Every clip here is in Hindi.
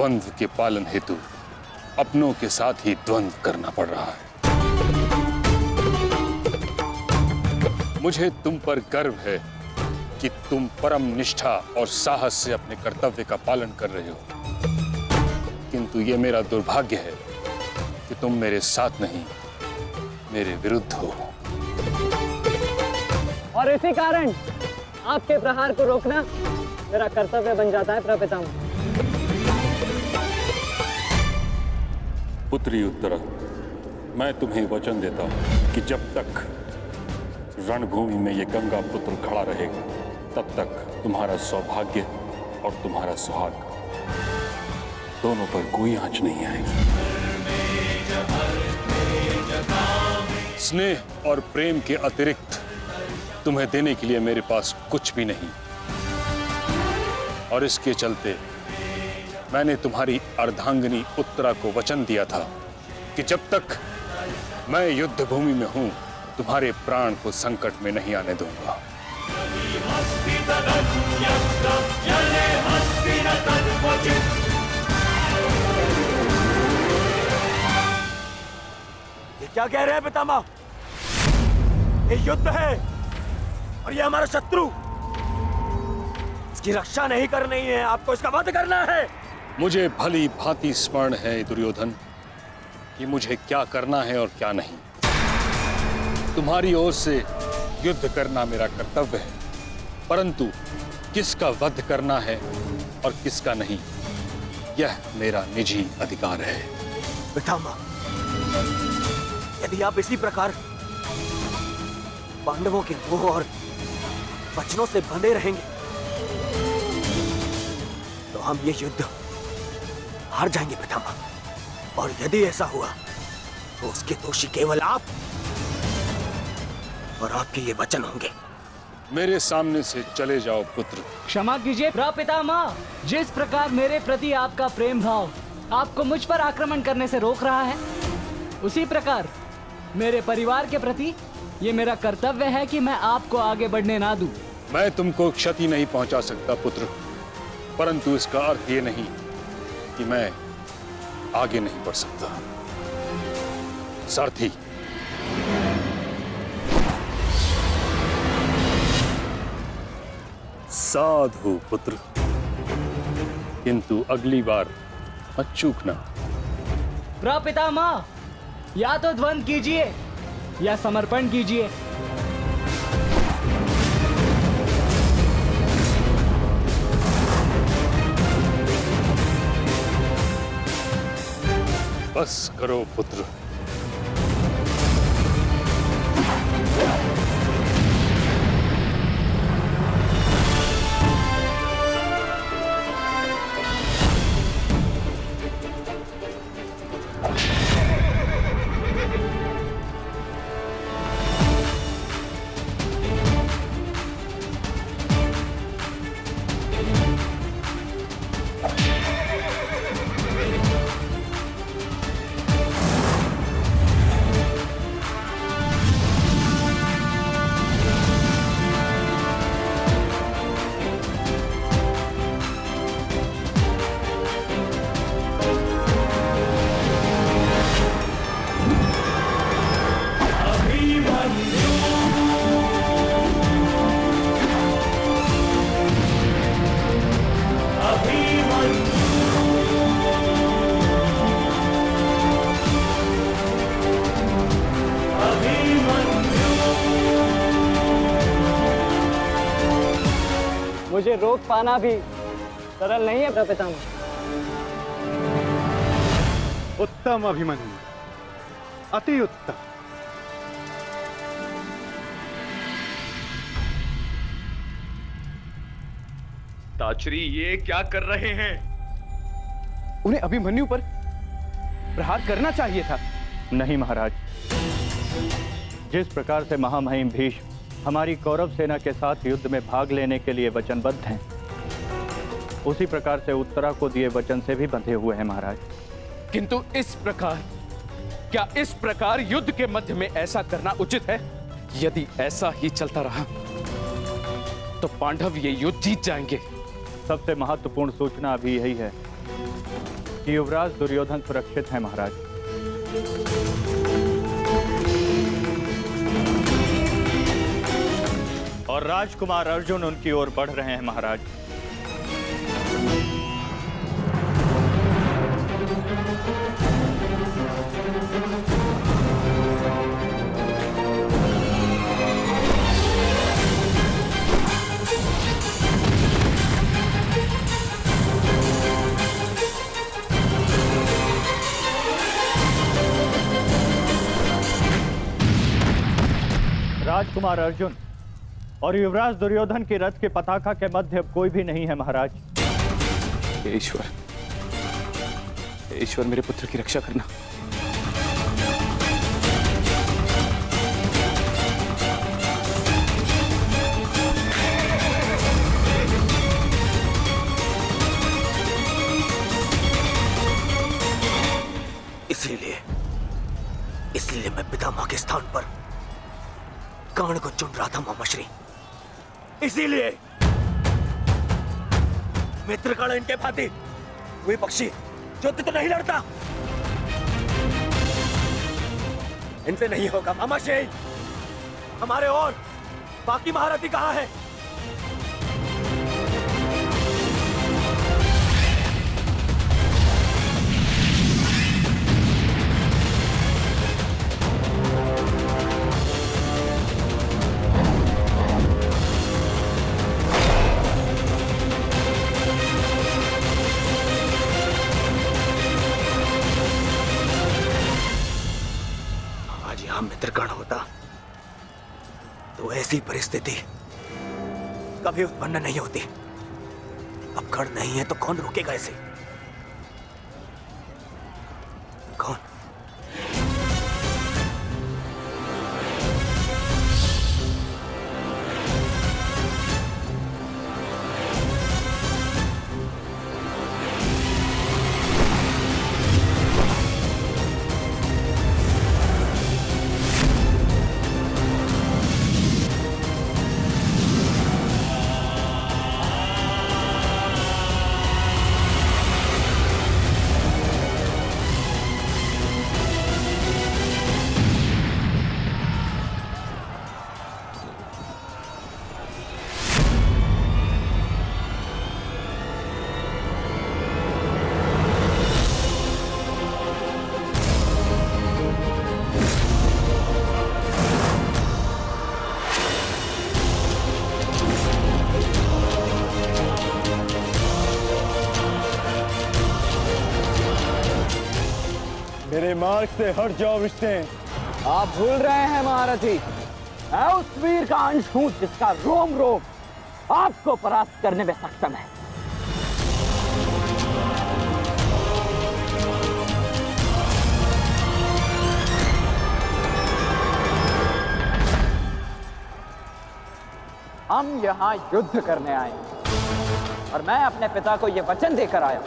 द्वंद्व के पालन हेतु अपनों के साथ ही द्वंद्व करना पड़ रहा है। मुझे तुम पर गर्व है कि तुम परम निष्ठा और साहस से अपने कर्तव्य का पालन कर रहे हो, किंतु ये मेरा दुर्भाग्य है कि तुम मेरे साथ नहीं, मेरे विरुद्ध हो। और इसी कारण आपके प्रहार को रोकना मेरा कर्तव्य बन जाता है प्रपितामह। पुत्री उत्तरा, मैं तुम्हें वचन देता हूं कि जब तक रणभूमि में ये गंगा पुत्र खड़ा रहेगा, तब तक तुम्हारा सौभाग्य और तुम्हारा सुहाग दोनों पर कोई आंच नहीं आएगी। स्नेह और प्रेम के अतिरिक्त तुम्हें देने के लिए मेरे पास कुछ भी नहीं, और इसके चलते मैंने तुम्हारी अर्धांगिनी उत्तरा को वचन दिया था कि जब तक मैं युद्ध भूमि में हूं, तुम्हारे प्राण को संकट में नहीं आने दूंगा। ये क्या कह रहे हैं पितामह? ये युद्ध है और ये हमारा शत्रु, इसकी रक्षा नहीं करनी है, आपको इसका वध करना है। मुझे भली भांति स्मरण है दुर्योधन कि मुझे क्या करना है और क्या नहीं। तुम्हारी ओर से युद्ध करना मेरा कर्तव्य है, परंतु किसका वध करना है और किसका नहीं, यह मेरा निजी अधिकार है। पितामह, यदि आप इसी प्रकार पांडवों के मोह और वचनों से बंधे रहेंगे तो हम ये युद्ध हार जाएंगे पितामह, और यदि ऐसा हुआ तो उसके दोषी केवल आप और आपके ये वचन होंगे। मेरे सामने से चले जाओ पुत्र। क्षमा कीजिए प्रपितामह, जिस प्रकार मेरे प्रति आपका प्रेम भाव आपको मुझ पर आक्रमण करने से रोक रहा है, उसी प्रकार मेरे परिवार के प्रति ये मेरा कर्तव्य है कि मैं आपको आगे बढ़ने ना दूं। मैं तुमको क्षति नहीं पहुंचा सकता पुत्र, परंतु इसका अर्थ ये नहीं कि मैं आगे नहीं बढ़ सकता। सारथी, साधु पुत्र, किंतु अगली बार मत चूकना। प्रपितामह, या तो द्वंद्व कीजिए या समर्पण कीजिए। बस करो पुत्र। मुझे रोक पाना भी सरल नहीं है प्रपितामह। उत्तम अभिमन्यु, अति उत्तम। ताचरी, ये क्या कर रहे हैं? उन्हें अभिमन्यु पर प्रहार करना चाहिए था। नहीं महाराज, जिस प्रकार से महामहिम भीष्म हमारी कौरव सेना के साथ युद्ध में भाग लेने के लिए वचनबद्ध हैं, उसी प्रकार से उत्तरा को दिए वचन से भी बंधे हुए हैं महाराज। किंतु इस प्रकार युद्ध के मध्य में ऐसा करना उचित है? यदि ऐसा ही चलता रहा तो पांडव ये युद्ध जीत जाएंगे। सबसे महत्वपूर्ण सूचना अभी यही है कि युवराज दुर्योधन सुरक्षित है महाराज। और राजकुमार अर्जुन उनकी ओर बढ़ रहे हैं महाराज। राजकुमार अर्जुन और युवराज दुर्योधन की रथ के पताका के मध्य अब कोई भी नहीं है महाराज। हे ईश्वर, हे ईश्वर मेरे पुत्र की रक्षा करना। इसलिए मैं पितामह के स्थान पर कर्ण को चुन रहा था मामाश्री। इसीलिए मित्रकर्ण इनके भांति वे पक्षी युद्ध तो नहीं लड़ता, इनसे नहीं होगा मामाश्री। हमारे और बाकी महारथी कहां है? मित्रकर्ण होता तो ऐसी परिस्थिति कभी उत्पन्न नहीं होती। अब कर्ण नहीं है तो कौन रोकेगा इसे? कौन? मेरे मार्ग से हट जाओ विष्णु। आप भूल रहे हैं महारथी, मैं उस वीर का अंश हूं जिसका रोम रोम आपको परास्त करने में सक्षम है। हम यहां युद्ध करने आए हैं और मैं अपने पिता को यह वचन देकर आया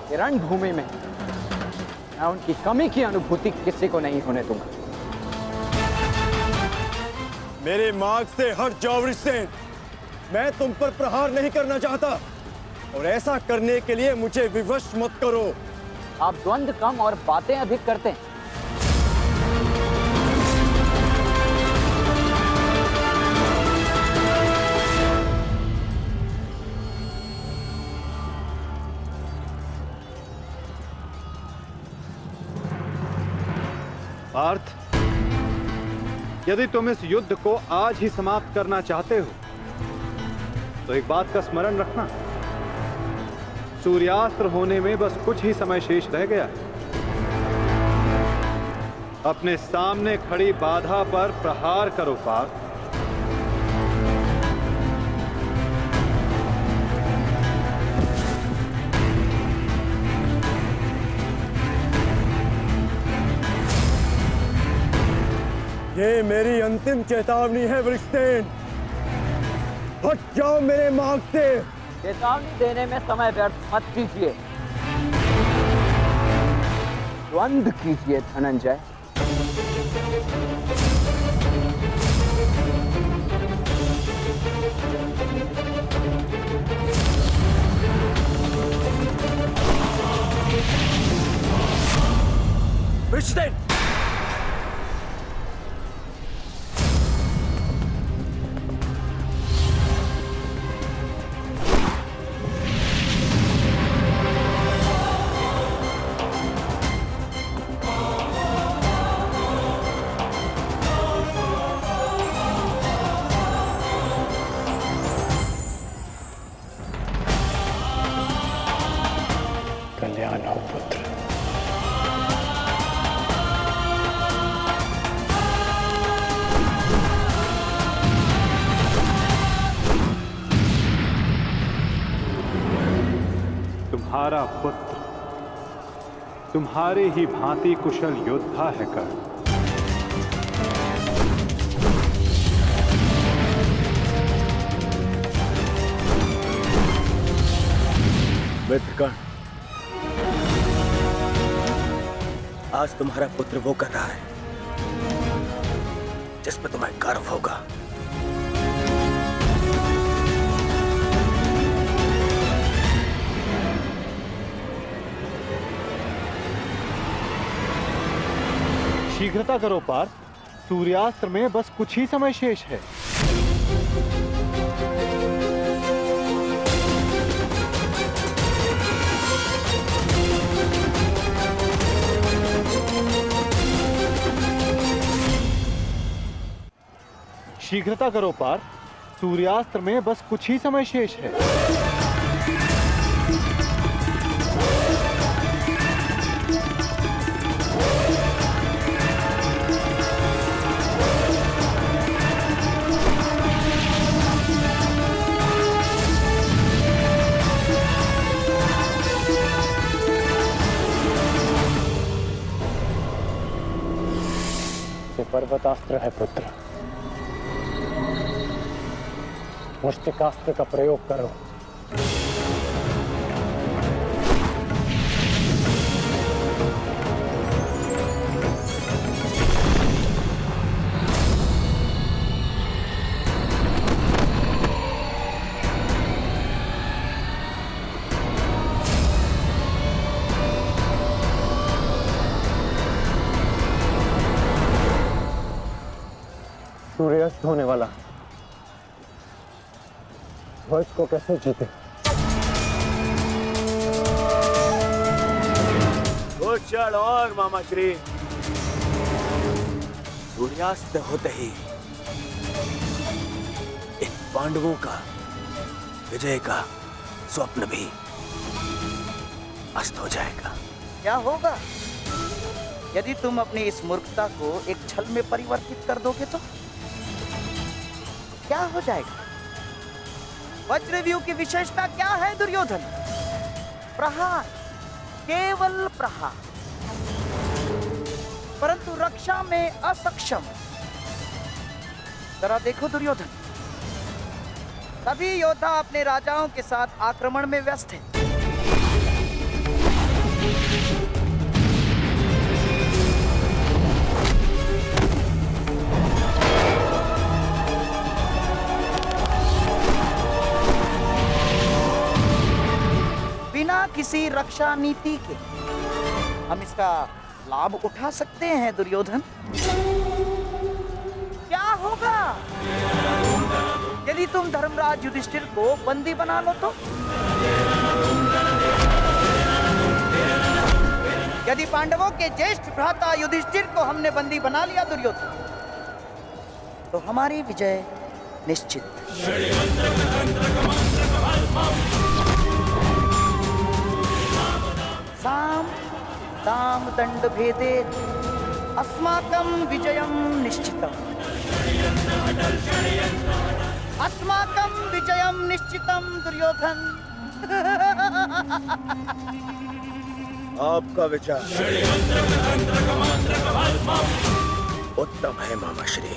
कि रणभूमि में मैं उनकी कमी की अनुभूति किसी को नहीं होने दूंगा। मेरे मार्ग से हट जाओ विष्णु। मैं तुम पर प्रहार नहीं करना चाहता और ऐसा करने के लिए मुझे विवश मत करो। आप द्वंद्व कम और बातें अधिक करते हैं। पार्थ, यदि तुम इस युद्ध को आज ही समाप्त करना चाहते हो तो एक बात का स्मरण रखना, सूर्यास्त होने में बस कुछ ही समय शेष रह गया है। अपने सामने खड़ी बाधा पर प्रहार करो पार्थ। ये मेरी अंतिम चेतावनी है वृषसेन। हट जाओ मेरे मार्ग से। चेतावनी देने में समय व्यर्थ मत कीजिए, द्वंद्व कीजिए धनंजय। वृषसेन! कल्याण हो पुत्र। तुम्हारा पुत्र तुम्हारे ही भांति कुशल योद्धा है कर्ण। मित्र कर्ण, आज तुम्हारा पुत्र वो कर रहा है जिस पर तुम्हें गर्व होगा। शीघ्रता करो पार्थ, सूर्यास्त्र में बस कुछ ही समय शेष है। शीघ्रता करो पार्थ, सूर्यास्त्र में बस कुछ ही समय शेष है। ये पर्वतास्त्र है पुत्र, मुष्टिकास्त्र का प्रयोग करो। सूर्यास्त होने वाला, ध्वज को कैसे जीते? कुछ क्षण और मामा श्री। सूर्यास्त होते ही इन पांडवों का विजय का स्वप्न भी अस्त हो जाएगा। क्या होगा यदि तुम अपनी इस मूर्खता को एक छल में परिवर्तित कर दोगे तो क्या हो जाएगा? वज्रव्यूह की विशेषता क्या है दुर्योधन? प्रहार, केवल प्रहार, परंतु रक्षा में असक्षम। जरा देखो दुर्योधन, सभी योद्धा अपने राजाओं के साथ आक्रमण में व्यस्त हैं। बिना किसी रक्षा नीति के हम इसका लाभ उठा सकते हैं दुर्योधन। क्या होगा यदि तुम धर्मराज युधिष्ठिर को बंदी बना लो तो? यदि पांडवों के ज्येष्ठ भ्राता युधिष्ठिर को हमने बंदी बना लिया दुर्योधन, तो हमारी विजय निश्चित। साम दाम दंड भेदे अस्माकं विजयं निश्चितम्। अस्माकं विजयं निश्चितम् दुर्योधन। आपका विचार उत्तम है मामा श्री।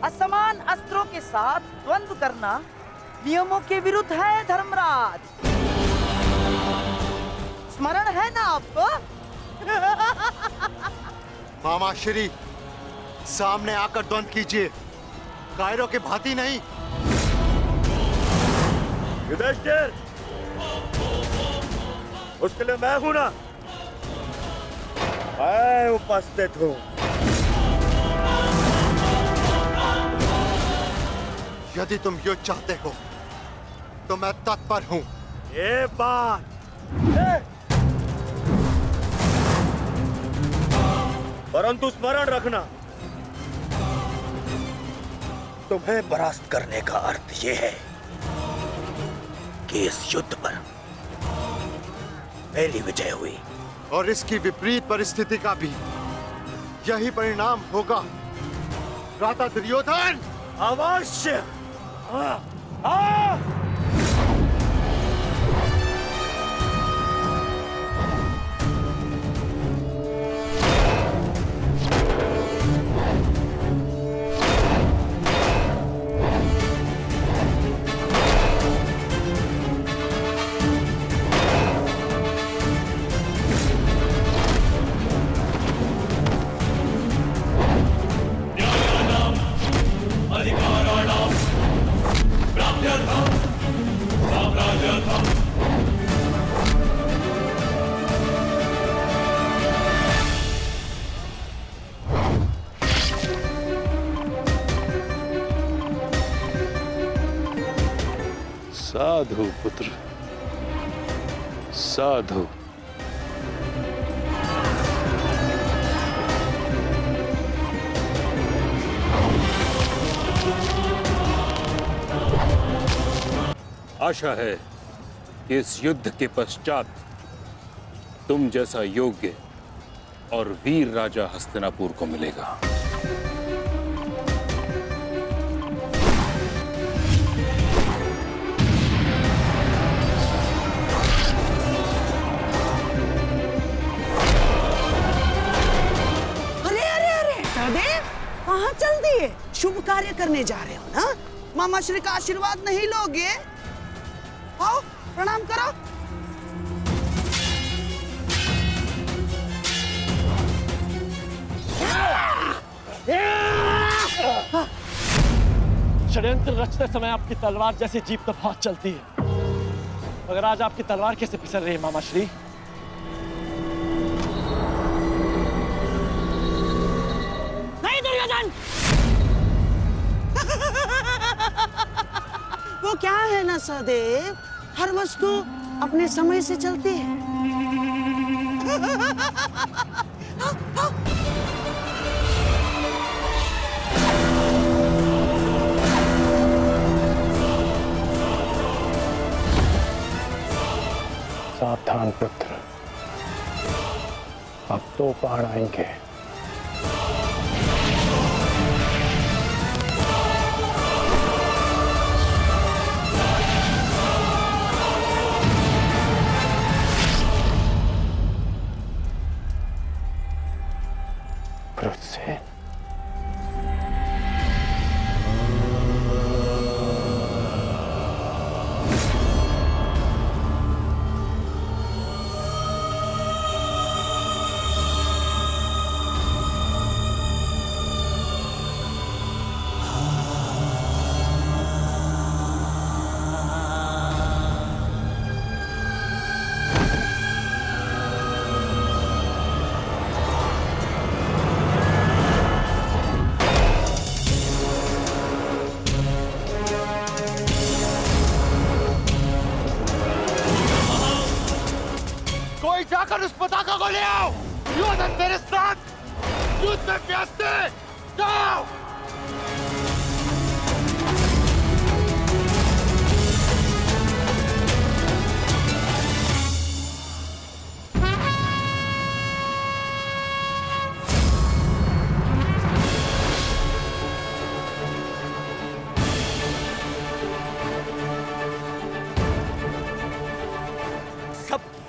असमान अस्त्रों के साथ द्वंद्व करना नियमों के विरुद्ध है धर्मराज। स्मरण है ना आपको? मामा श्री, सामने आकर द्वंद कीजिए, कायरों की भांति नहीं। युधिष्ठिर, उसके लिए मैं हूं ना, मैं उपस्थित हूं। यदि तुम युद्ध चाहते हो तो मैं तत्पर हूं। ये बात परंतु स्मरण रखना, तुम्हें परास्त करने का अर्थ यह है कि इस युद्ध पर मेरी विजय हुई, और इसकी विपरीत परिस्थिति का भी यही परिणाम होगा भ्राता दुर्योधन। अवश्य। हाँ। साधु पुत्र, साधु। आशा है कि इस युद्ध के पश्चात तुम जैसा योग्य और वीर राजा हस्तिनापुर को मिलेगा। कहाँ चल दिए? शुभ कार्य करने जा रहे हो ना? मामा श्री का आशीर्वाद नहीं लोगे? आओ प्रणाम करो। षड्यंत्र रचते समय आपकी तलवार जैसी जीप तो बहुत चलती है, मगर आज आपकी तलवार कैसे फिसल रही है मामा श्री? नहीं दुर्योधन, वो क्या है ना सहदेव, हर वस्तु अपने समय से चलती है। सावधान पुत्र, अब तो बाण आएंगे। से जाकर उस पताका को ले आओ। दुर्योधन मेरे साथ युद्ध में व्यस्त है। जाओ।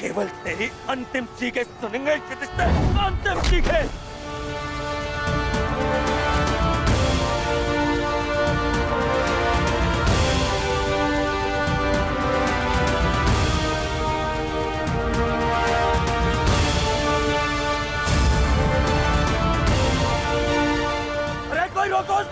केवल तेरी अंतिम चीखें सुनेंगे युधिष्ठिर, अंतिम चीखें। सोच